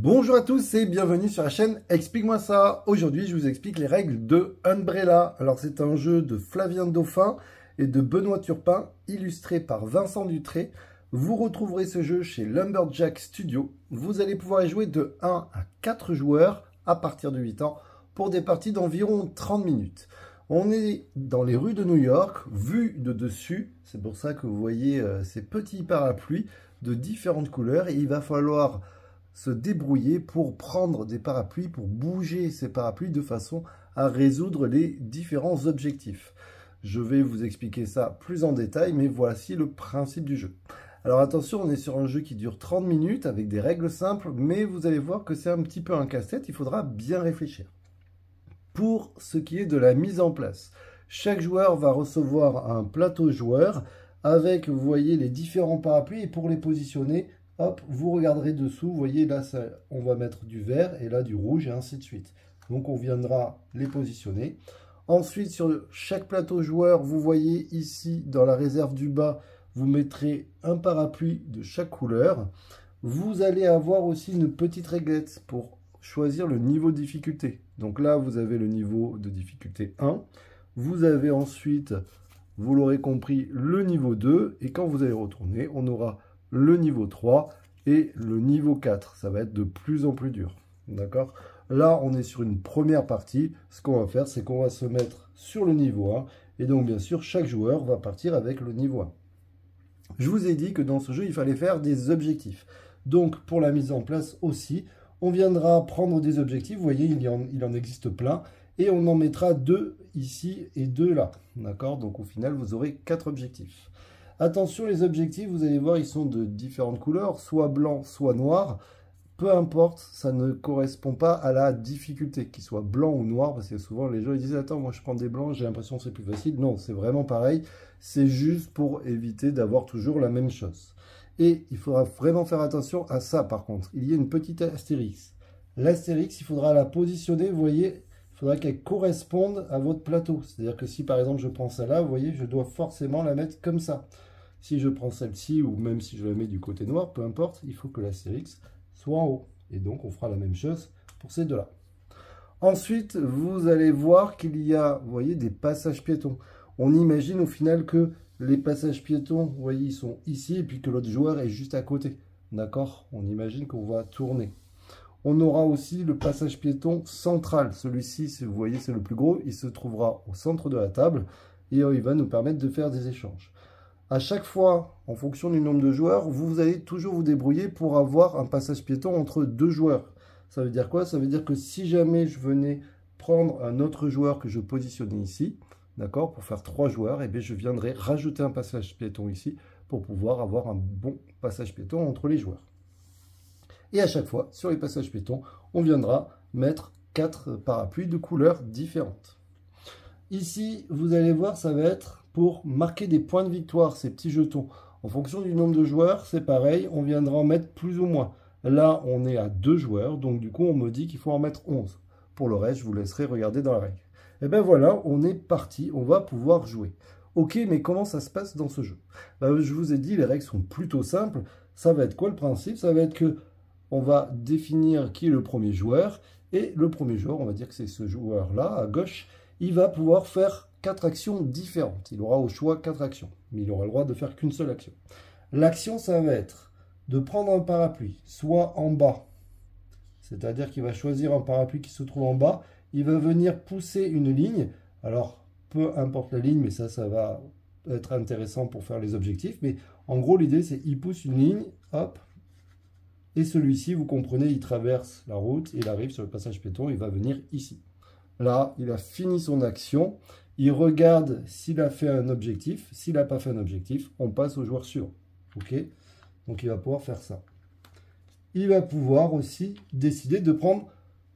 Bonjour à tous et bienvenue sur la chaîne Explique-moi ça. Aujourd'hui, je vous explique les règles de Umbrella. Alors, c'est un jeu de Flavien Dauphin et de Benoît Turpin, illustré par Vincent Dutré. Vous retrouverez ce jeu chez Lumberjack Studio. Vous allez pouvoir y jouer de 1 à 4 joueurs à partir de 8 ans pour des parties d'environ 30 minutes. On est dans les rues de New York, vu de dessus. C'est pour ça que vous voyez ces petits parapluies de différentes couleurs et il va falloir se débrouiller pour prendre des parapluies, pour bouger ces parapluies de façon à résoudre les différents objectifs. Je vais vous expliquer ça plus en détail, mais voici le principe du jeu. Alors attention, on est sur un jeu qui dure 30 minutes avec des règles simples, mais vous allez voir que c'est un petit peu un casse-tête, il faudra bien réfléchir. Pour ce qui est de la mise en place, chaque joueur va recevoir un plateau joueur avec, vous voyez, les différents parapluies et pour les positionner, hop, vous regarderez dessous, vous voyez là, on va mettre du vert et là du rouge et ainsi de suite. Donc on viendra les positionner. Ensuite, sur chaque plateau joueur, vous voyez ici dans la réserve du bas, vous mettrez un parapluie de chaque couleur. Vous allez avoir aussi une petite réglette pour choisir le niveau de difficulté. Donc là, vous avez le niveau de difficulté 1. Vous avez ensuite, vous l'aurez compris, le niveau 2. Et quand vous allez retourner, on aura le niveau 3 et le niveau 4. Ça va être de plus en plus dur. D'accord? Là, on est sur une première partie. Ce qu'on va faire, c'est qu'on va se mettre sur le niveau 1. Et donc, bien sûr, chaque joueur va partir avec le niveau 1. Je vous ai dit que dans ce jeu, il fallait faire des objectifs. Donc, pour la mise en place aussi, on viendra prendre des objectifs. Vous voyez, il en existe plein. Et on en mettra 2 ici et 2 là. D'accord? Donc, au final, vous aurez 4 objectifs. Attention, les objectifs, vous allez voir, ils sont de différentes couleurs, soit blanc, soit noir. Peu importe, ça ne correspond pas à la difficulté, qu'il soit blanc ou noir, parce que souvent les gens ils disent « Attends, moi je prends des blancs, j'ai l'impression que c'est plus facile. » Non, c'est vraiment pareil. C'est juste pour éviter d'avoir toujours la même chose. Et il faudra vraiment faire attention à ça, par contre. Il y a une petite astérix. L'astérix, il faudra la positionner, vous voyez, il faudra qu'elle corresponde à votre plateau. C'est-à-dire que si par exemple je prends celle-là, vous voyez, je dois forcément la mettre comme ça. Si je prends celle-ci, ou même si je la mets du côté noir, peu importe, il faut que l'astérix soit en haut. Et donc, on fera la même chose pour ces deux-là. Ensuite, vous allez voir qu'il y a, vous voyez, des passages piétons. On imagine au final que les passages piétons, vous voyez, ils sont ici, et puis que l'autre joueur est juste à côté. D'accord? On imagine qu'on va tourner. On aura aussi le passage piéton central. Celui-ci, si vous voyez, c'est le plus gros. Il se trouvera au centre de la table, et il va nous permettre de faire des échanges. À chaque fois, en fonction du nombre de joueurs, vous allez toujours vous débrouiller pour avoir un passage piéton entre 2 joueurs. Ça veut dire quoi? Ça veut dire que si jamais je venais prendre un autre joueur que je positionnais ici, d'accord, pour faire 3 joueurs, et bien je viendrai rajouter un passage piéton ici pour pouvoir avoir un bon passage piéton entre les joueurs. Et à chaque fois, sur les passages piétons, on viendra mettre 4 parapluies de couleurs différentes. Ici, vous allez voir, ça va être pour marquer des points de victoire, ces petits jetons. En fonction du nombre de joueurs, c'est pareil, on viendra en mettre plus ou moins. Là, on est à 2 joueurs, donc du coup, on me dit qu'il faut en mettre 11. Pour le reste, je vous laisserai regarder dans la règle. Et bien voilà, on est parti, on va pouvoir jouer. Ok, mais comment ça se passe dans ce jeu? Je vous ai dit, les règles sont plutôt simples. Ça va être quoi le principe? Ça va être que on va définir qui est le premier joueur, et le premier joueur, on va dire que c'est ce joueur-là, à gauche, il va pouvoir faire 4 actions différentes. Il aura au choix 4 actions, mais il aura le droit de faire qu'une seule action. L'action, ça va être de prendre un parapluie, soit en bas, c'est-à-dire qu'il va choisir un parapluie qui se trouve en bas, il va venir pousser une ligne, alors peu importe la ligne, mais ça va être intéressant pour faire les objectifs, mais en gros l'idée c'est qu'il pousse une ligne, hop, et celui-ci, vous comprenez, il traverse la route, il arrive sur le passage piéton, il va venir ici. Là, il a fini son action. Il regarde s'il a fait un objectif. S'il n'a pas fait un objectif, on passe au joueur suivant. Ok? Donc, il va pouvoir faire ça. Il va pouvoir aussi décider de prendre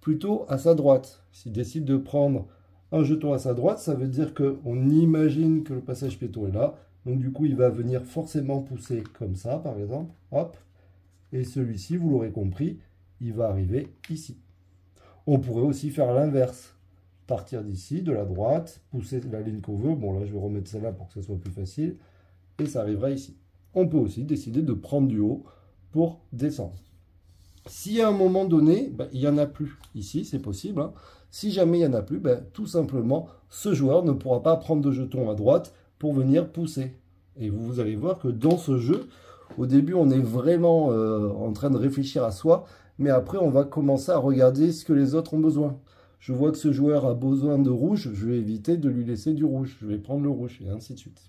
plutôt à sa droite. S'il décide de prendre un jeton à sa droite, ça veut dire qu'on imagine que le passage piéton est là. Donc, du coup, il va venir forcément pousser comme ça, par exemple. Hop. Et celui-ci, vous l'aurez compris, il va arriver ici. On pourrait aussi faire l'inverse. Partir d'ici, de la droite, pousser la ligne qu'on veut. Bon, là, je vais remettre celle-là pour que ce soit plus facile. Et ça arrivera ici. On peut aussi décider de prendre du haut pour descendre. Si à un moment donné, ben, il n'y en a plus, ici c'est possible, hein. Si jamais il n'y en a plus, ben, tout simplement, ce joueur ne pourra pas prendre de jetons à droite pour venir pousser. Et vous allez voir que dans ce jeu, au début on est vraiment en train de réfléchir à soi, mais après on va commencer à regarder ce que les autres ont besoin. Je vois que ce joueur a besoin de rouge, je vais éviter de lui laisser du rouge, je vais prendre le rouge, et ainsi de suite.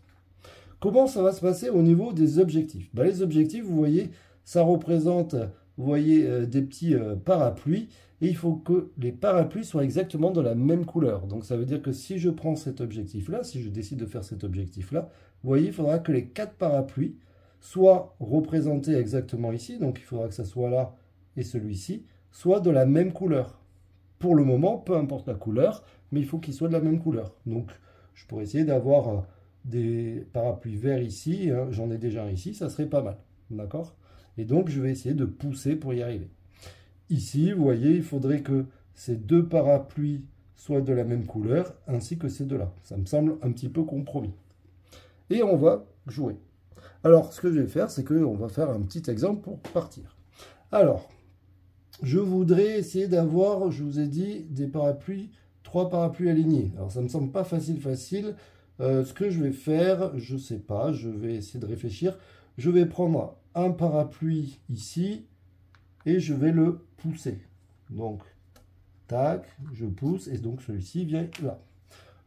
Comment ça va se passer au niveau des objectifs? Ben, les objectifs, vous voyez, ça représente, vous voyez, des petits parapluies, et il faut que les parapluies soient exactement de la même couleur. Donc ça veut dire que si je prends cet objectif-là, si je décide de faire cet objectif-là, vous voyez, il faudra que les 4 parapluies soient représentés exactement ici, donc il faudra que ça soit là et celui-ci, soit de la même couleur. Pour le moment, peu importe la couleur, mais il faut qu'ils soient de la même couleur. Donc je pourrais essayer d'avoir des parapluies verts ici, hein, j'en ai déjà un ici, ça serait pas mal, d'accord? Et donc je vais essayer de pousser pour y arriver. Ici, vous voyez, il faudrait que ces 2 parapluies soient de la même couleur, ainsi que ces deux-là. Ça me semble un petit peu compromis. Et on va jouer. Alors, ce que je vais faire, c'est qu'on va faire un petit exemple pour partir. Alors, je voudrais essayer d'avoir, je vous ai dit, des parapluies, 3 parapluies alignés. Alors, ça ne me semble pas facile. Ce que je vais faire, je ne sais pas, je vais essayer de réfléchir. Je vais prendre un parapluie ici, et je vais le pousser. Donc, tac, je pousse, et donc celui-ci vient là.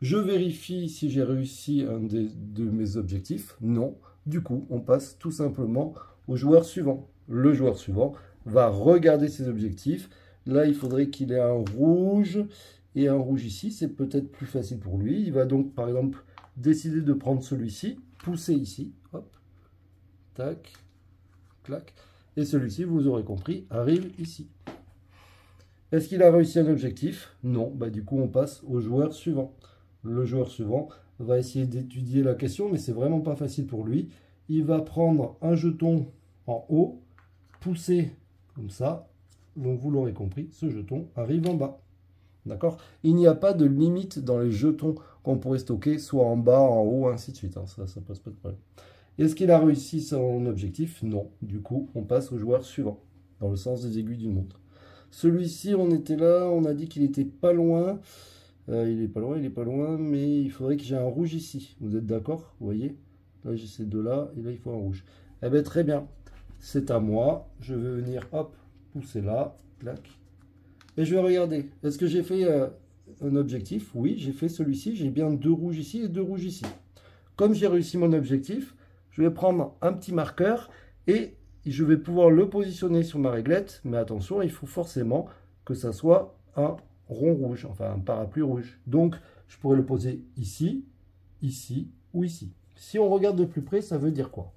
Je vérifie si j'ai réussi un de mes objectifs. Non. Du coup, on passe tout simplement au joueur suivant. Le joueur suivant va regarder ses objectifs. Là, il faudrait qu'il ait un rouge et un rouge ici. C'est peut-être plus facile pour lui. Il va donc, par exemple, décider de prendre celui-ci, pousser ici. Hop, tac, clac. Et celui-ci, vous aurez compris, arrive ici. Est-ce qu'il a réussi un objectif? Non. Bah, du coup, on passe au joueur suivant. Le joueur suivant va essayer d'étudier la question, mais c'est vraiment pas facile pour lui. Il va prendre un jeton en haut, pousser comme ça. Donc, vous l'aurez compris, ce jeton arrive en bas. D'accord? Il n'y a pas de limite dans les jetons qu'on pourrait stocker, soit en bas, en haut, ainsi de suite. Hein. Ça pose pas de problème. Est-ce qu'il a réussi son objectif? Non. Du coup, on passe au joueur suivant, dans le sens des aiguilles d'une montre. Celui-ci, on était là, on a dit qu'il était pas loin. Il est pas loin, mais il faudrait que j'ai un rouge ici. Vous êtes d'accord? Vous voyez? Là, j'ai ces deux-là, et là, il faut un rouge. Eh bien, très bien. C'est à moi. Je vais venir, hop, pousser là, clac. Et je vais regarder. Est-ce que j'ai fait un objectif? Oui, j'ai fait celui-ci. J'ai bien 2 rouges ici et 2 rouges ici. Comme j'ai réussi mon objectif, je vais prendre un petit marqueur et je vais pouvoir le positionner sur ma réglette. Mais attention, il faut forcément que ça soit un rond rouge, enfin un parapluie rouge. Donc, je pourrais le poser ici, ici ou ici. Si on regarde de plus près, ça veut dire quoi?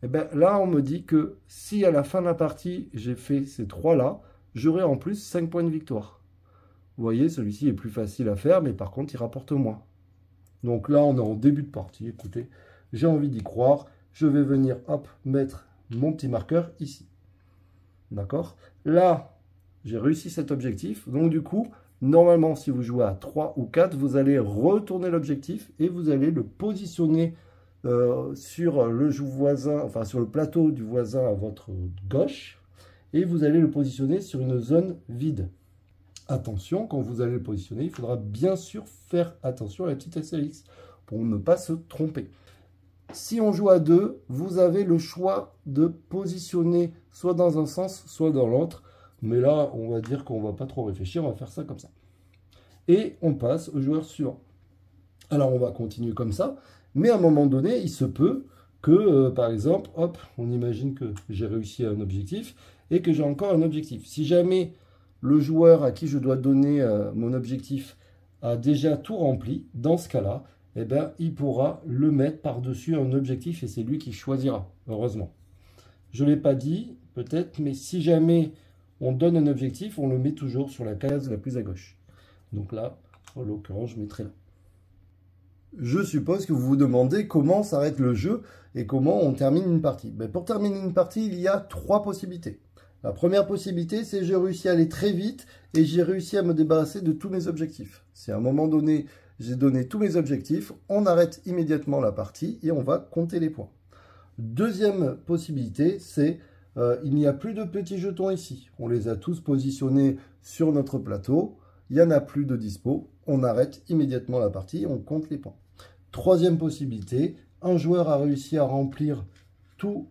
Eh bien, là, on me dit que si à la fin de la partie, j'ai fait ces 3-là, j'aurai en plus 5 points de victoire. Vous voyez, celui-ci est plus facile à faire, mais par contre, il rapporte moins. Donc là, on est en début de partie. Écoutez, j'ai envie d'y croire. Je vais venir, hop, mettre mon petit marqueur ici. D'accord? Là, j'ai réussi cet objectif. Donc du coup, normalement, si vous jouez à 3 ou 4, vous allez retourner l'objectif et vous allez le positionner sur le voisin, enfin sur le plateau du voisin à votre gauche. Et vous allez le positionner sur une zone vide. Attention, quand vous allez le positionner, il faudra bien sûr faire attention à la petite SLX pour ne pas se tromper. Si on joue à 2, vous avez le choix de positionner soit dans un sens, soit dans l'autre. Mais là, on va dire qu'on ne va pas trop réfléchir, on va faire ça comme ça. Et on passe au joueur suivant. Alors, on va continuer comme ça. Mais à un moment donné, il se peut que, par exemple, hop, on imagine que j'ai réussi un objectif et que j'ai encore un objectif. Si jamais le joueur à qui je dois donner mon objectif a déjà tout rempli, dans ce cas-là, eh ben, il pourra le mettre par-dessus un objectif et c'est lui qui choisira, heureusement. Je ne l'ai pas dit, peut-être, mais si jamais on donne un objectif, on le met toujours sur la case la plus à gauche. Donc là, en l'occurrence, je mettrai là. Je suppose que vous vous demandez comment s'arrête le jeu et comment on termine une partie. Ben, pour terminer une partie, il y a 3 possibilités. La première possibilité, c'est que j'ai réussi à aller très vite et j'ai réussi à me débarrasser de tous mes objectifs. Si à un moment donné, j'ai donné tous mes objectifs, on arrête immédiatement la partie et on va compter les points. Deuxième possibilité, c'est il n'y a plus de petits jetons ici. On les a tous positionnés sur notre plateau. Il n'y en a plus de dispo. On arrête immédiatement la partie, on compte les points. Troisième possibilité, un joueur a réussi à remplir toute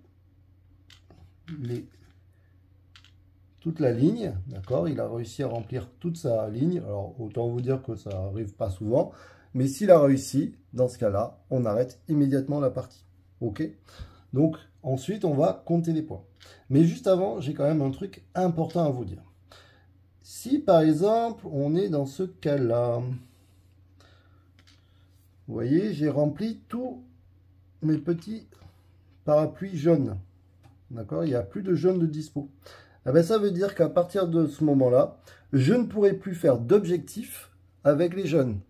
la ligne, d'accord? Il a réussi à remplir toute sa ligne. Alors, autant vous dire que ça n'arrive pas souvent. Mais s'il a réussi, dans ce cas-là, on arrête immédiatement la partie. OK? Donc, ensuite, on va compter les points. Mais juste avant, j'ai quand même un truc important à vous dire. Si, par exemple, on est dans ce cas-là, vous voyez, j'ai rempli tous mes petits parapluies jaunes. D'accord? Il n'y a plus de jaune de dispo. Eh bien, ça veut dire qu'à partir de ce moment-là, je ne pourrai plus faire d'objectif avec les jaunes.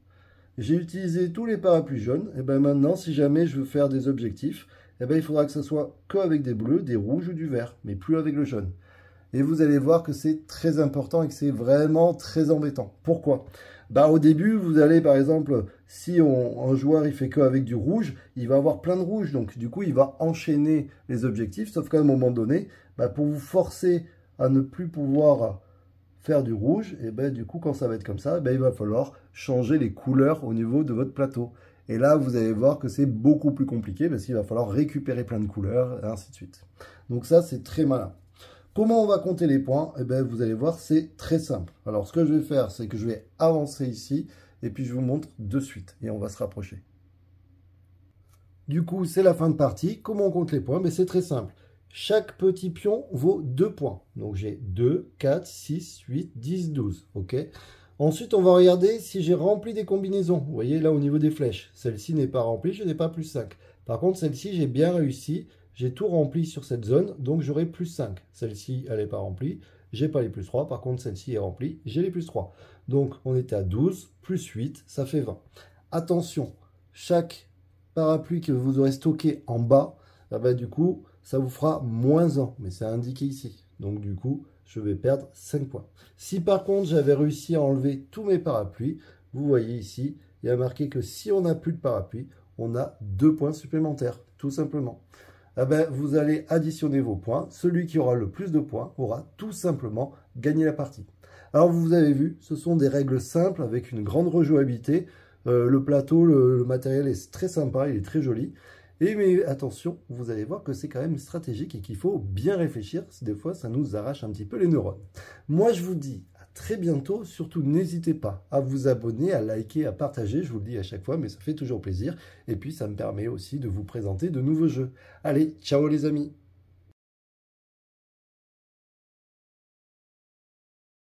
J'ai utilisé tous les parapluies jaunes. Et bien maintenant, si jamais je veux faire des objectifs, eh bien, il faudra que ce soit qu'avec des bleus, des rouges ou du vert, mais plus avec le jaune. Et vous allez voir que c'est très important et que c'est vraiment très embêtant. Pourquoi? Bah, au début, vous allez, par exemple, si un joueur il fait qu'avec du rouge, il va avoir plein de rouge. Donc, du coup, il va enchaîner les objectifs. Sauf qu'à un moment donné, bah, pour vous forcer à ne plus pouvoir faire du rouge, et ben du coup, quand ça va être comme ça, ben, il va falloir changer les couleurs au niveau de votre plateau. Et là, vous allez voir que c'est beaucoup plus compliqué parce qu'il va falloir récupérer plein de couleurs et ainsi de suite. Donc ça, c'est très malin. Comment on va compter les points? Eh ben, vous allez voir, c'est très simple. Alors, ce que je vais faire, c'est que je vais avancer ici et puis je vous montre de suite et on va se rapprocher. Du coup, c'est la fin de partie. Comment on compte les points? Ben, c'est très simple. Chaque petit pion vaut 2 points. Donc, j'ai 2, 4, 6, 8, 10, 12. OK? Ensuite, on va regarder si j'ai rempli des combinaisons. Vous voyez, là, au niveau des flèches. Celle-ci n'est pas remplie, je n'ai pas plus 5. Par contre, celle-ci, j'ai bien réussi. J'ai tout rempli sur cette zone, donc j'aurai plus 5. Celle-ci, elle n'est pas remplie. J'ai pas les plus 3. Par contre, celle-ci est remplie. J'ai les plus 3. Donc, on était à 12, plus 8, ça fait 20. Attention, chaque parapluie que vous aurez stocké en bas, ben, du coup, ça vous fera moins 1. Mais c'est indiqué ici. Donc, du coup, je vais perdre 5 points. Si par contre, j'avais réussi à enlever tous mes parapluies, vous voyez ici, il y a marqué que si on n'a plus de parapluie, on a 2 points supplémentaires, tout simplement. Eh ben, vous allez additionner vos points. Celui qui aura le plus de points aura tout simplement gagné la partie. Alors, vous avez vu, ce sont des règles simples avec une grande rejouabilité. Le plateau, le matériel est très sympa, il est très joli. Mais attention, vous allez voir que c'est quand même stratégique et qu'il faut bien réfléchir. Des fois, ça nous arrache un petit peu les neurones. Moi, je vous dis à très bientôt. Surtout, n'hésitez pas à vous abonner, à liker, à partager. Je vous le dis à chaque fois, mais ça fait toujours plaisir. Et puis, ça me permet aussi de vous présenter de nouveaux jeux. Allez, ciao les amis!